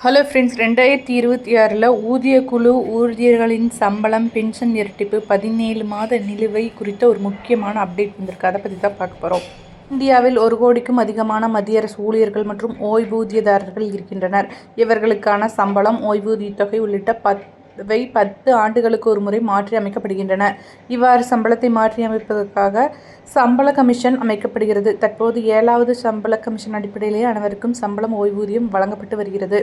Hello friends, 2026 ஊதிய குழு ஊழியர்களின் சம்பளம், பென்ஷன் இரட்டிப்பு, 17 மாத நிலுவை குறித்த ஒரு முக்கியமான அப்டேட் வந்திருக்கு. அதை பற்றி தான் பார்க்க போகிறோம். இந்தியாவில் 1 கோடிக்கும் அதிகமான மத்திய அரசு ஊழியர்கள் மற்றும் ஓய்வூதியதாரர்கள் இருக்கின்றனர். இவர்களுக்கான சம்பளம், ஓய்வூதியத் தொகை உள்ளிட்ட 10 ஆண்டுகளுக்கு ஒரு முறை மாற்றி அமைக்கப்படுகின்றன. இவ்வாறு சம்பளத்தை மாற்றி அமைப்பதற்காக சம்பள கமிஷன் அமைக்கப்படுகிறது. தற்போது 7வது சம்பள கமிஷன் அடிப்படையிலேயே அனைவருக்கும் சம்பளம், ஓய்வூதியம் வழங்கப்பட்டு வருகிறது.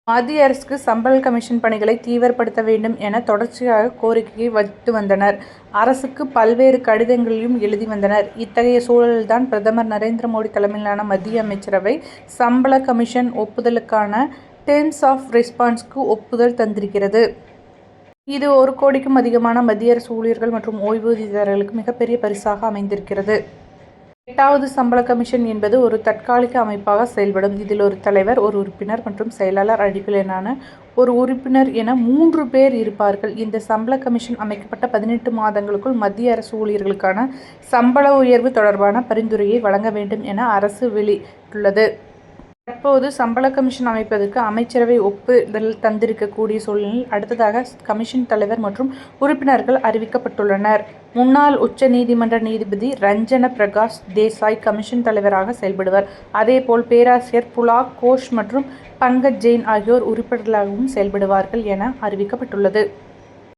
மத்திய அரசுக்கு சம்பள கமிஷன் பணிகளை தீவிரப்படுத்த வேண்டும் என தொடர்ச்சியாக கோரிக்கையை வைத்து வந்தனர். அரசுக்கு பல்வேறு கடிதங்களையும் எழுதி வந்தனர். இத்தகைய சூழலில்தான் பிரதமர் நரேந்திர மோடி தலைமையிலான மத்திய அமைச்சரவை சம்பள கமிஷன் ஒப்புதலுக்கான டேர்ம்ஸ் ஆஃப் ரெஸ்பான்ஸ்க்கு ஒப்புதல் தந்திருக்கிறது. இது 1 கோடிக்கும் அதிகமான மத்திய அரசு ஊழியர்கள் மற்றும் ஓய்வூதியதாரர்களுக்கு மிகப்பெரிய பரிசாக அமைந்திருக்கிறது. 8வது சம்பள கமிஷன் என்பது ஒரு தற்காலிக அமைப்பாக செயல்படும். இதில் ஒரு தலைவர், ஒரு உறுப்பினர் மற்றும் செயலாளர் அடிப்படையிலான ஒரு உறுப்பினர் என 3 பேர் இருப்பார்கள். இந்த சம்பள கமிஷன் அமைக்கப்பட்ட 18 மாதங்களுக்குள் மத்திய அரசு ஊழியர்களுக்கான சம்பள உயர்வு தொடர்பான பரிந்துரையை வழங்க வேண்டும் என அரசு வெளியிட்டுள்ளது. தற்போது சம்பள கமிஷன் அமைப்பதற்கு அமைச்சரவை ஒப்புதல் தந்திருக்கக்கூடிய சூழலில் அடுத்ததாக கமிஷன் தலைவர் மற்றும் உறுப்பினர்கள் அறிவிக்கப்பட்டுள்ளனர். முன்னாள் உச்ச நீதிமன்ற நீதிபதி ரஞ்சன பிரகாஷ் தேசாய் கமிஷன் தலைவராக செயல்படுவர். அதேபோல் பேராசிரியர் புலாக் கோஷ் மற்றும் பங்கஜ் ஜெயின் ஆகியோர் உறுப்பினர்களாகவும் செயல்படுவார்கள் என அறிவிக்கப்பட்டுள்ளது.